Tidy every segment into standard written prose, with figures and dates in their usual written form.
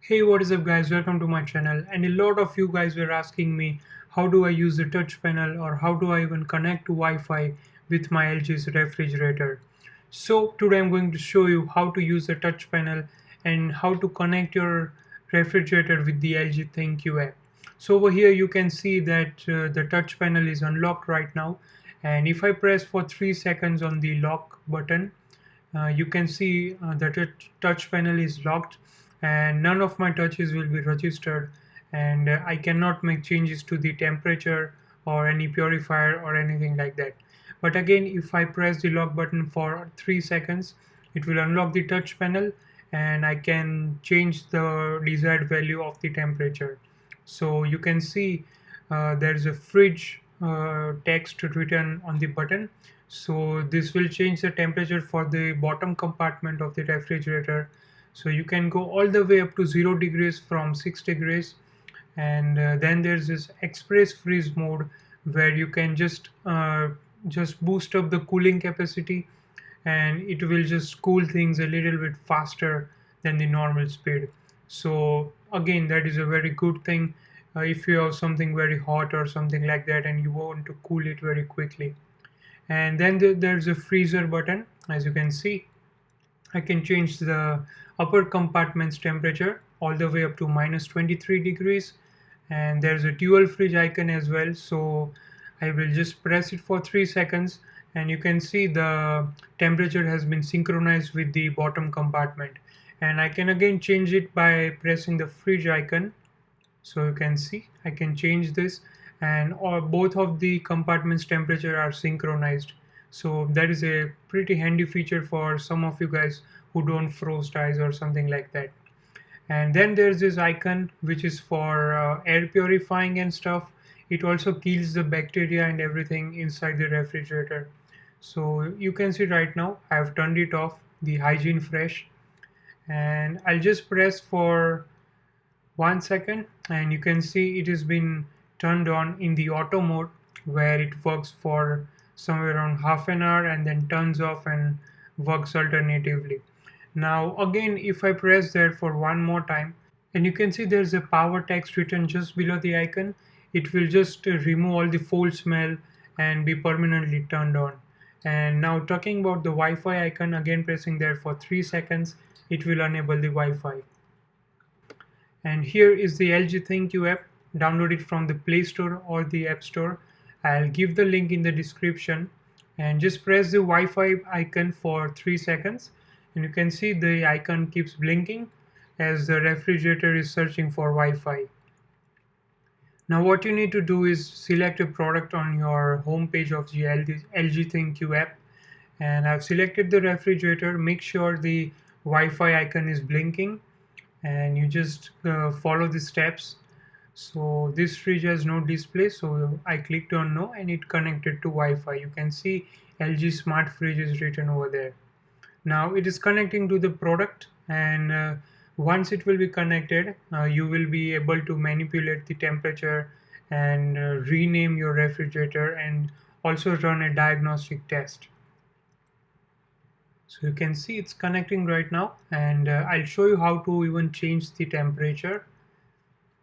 Hey, what is up guys, welcome to my channel. And a lot of you guys were asking me how do I use the touch panel or how do I even connect to Wi-Fi with my LG's refrigerator. So today I'm going to show you how to use the touch panel and how to connect your refrigerator with the LG ThinQ app. So over here you can see that the touch panel is unlocked right now, and if I press for 3 seconds on the lock button, you can see that the touch panel is locked and none of my touches will be registered, and I cannot make changes to the temperature or any purifier or anything like that. But again, if I press the lock button for 3 seconds, it will unlock the touch panel and I can change the desired value of the temperature. So you can see there's a fridge text written on the button. So this will change the temperature for the bottom compartment of the refrigerator. So you can go all the way up to 0 degrees from 6 degrees. And then there's this express freeze mode where you can just boost up the cooling capacity, and it will just cool things a little bit faster than the normal speed. So again, that is a very good thing if you have something very hot or something like that and you want to cool it very quickly. And then there's a freezer button. As you can see, I can change the upper compartment's temperature all the way up to minus 23 degrees, and there's a dual fridge icon as well. So I will just press it for 3 seconds and you can see the temperature has been synchronized with the bottom compartment, and I can again change it by pressing the fridge icon. So you can see I can change this, and or both of the compartments temperature are synchronized. So that is a pretty handy feature for some of you guys who don't frost eyes or something like that. And then there's this icon which is for air purifying and stuff. It also kills the bacteria and everything inside the refrigerator. So you can see right now I've turned it off, the hygiene fresh, and I'll just press for 1 second and you can see it has been turned on in the auto mode, where it works for somewhere around half an hour and then turns off and works alternatively. Now again, if I press that for one more time, and you can see there's a power text written just below the icon, it will just remove all the foul smell and be permanently turned on. And now talking about the Wi-Fi icon, again pressing there for 3 seconds, it will enable the Wi-Fi. And here is the LG ThinQ app. Download it from the Play Store or the App Store. I'll give the link in the description, and just press the Wi-Fi icon for 3 seconds and you can see the icon keeps blinking as the refrigerator is searching for Wi-Fi. Now what you need to do is select a product on your home page of the LG ThinQ app, and I've selected the refrigerator. Make sure the Wi-Fi icon is blinking and you just follow the steps. So this fridge has no display, so I clicked on no and it connected to Wi-Fi. You can see LG smart fridge is written over there. Now it is connecting to the product, and once it will be connected, you will be able to manipulate the temperature and rename your refrigerator and also run a diagnostic test. So you can see it's connecting right now, and I'll show you how to even change the temperature.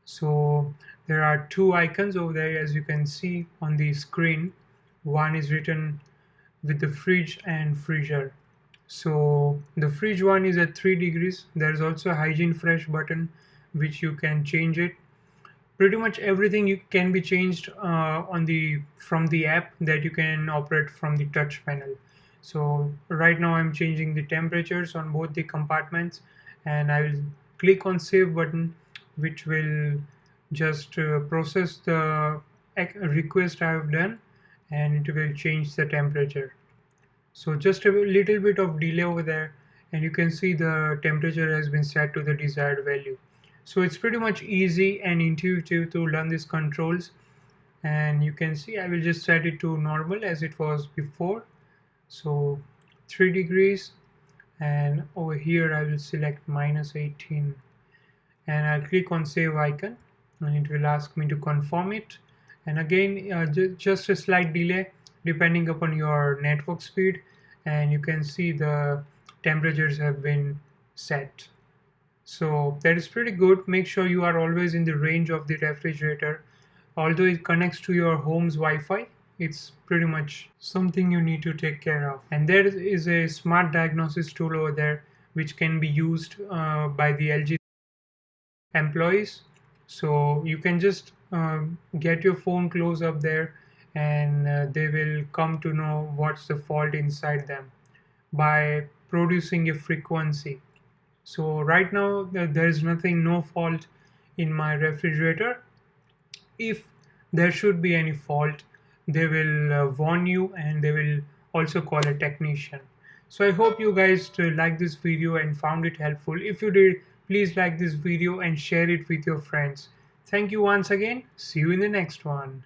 So there are two icons over there, as you can see on the screen. One is written with the fridge and freezer. So the fridge one is at 3 degrees. There's also a hygiene fresh button which you can change it. Pretty much everything you can be changed from the app that you can operate from the touch panel. So right now I'm changing the temperatures on both the compartments, and I will click on save button, which will just process the request I have done, and it will change the temperature. So just a little bit of delay over there, and you can see the temperature has been set to the desired value. So it's pretty much easy and intuitive to learn these controls, and you can see I will just set it to normal as it was before. So 3 degrees, and over here I will select minus 18 and I'll click on save icon, and it will ask me to confirm it. And again, just a slight delay depending upon your network speed, and you can see the temperatures have been set. So that is pretty good. Make sure you are always in the range of the refrigerator. Although it connects to your home's Wi-Fi, it's pretty much something you need to take care of. And there is a smart diagnosis tool over there which can be used by the LG employees. So you can just get your phone close up there, and they will come to know what's the fault inside them by producing a frequency. So right now there is nothing, no fault in my refrigerator. If there should be any fault, they will warn you, and they will also call a technician. So I hope you guys like this video and found it helpful. If you did, please like this video and share it with your friends. Thank you once again. See you in the next one.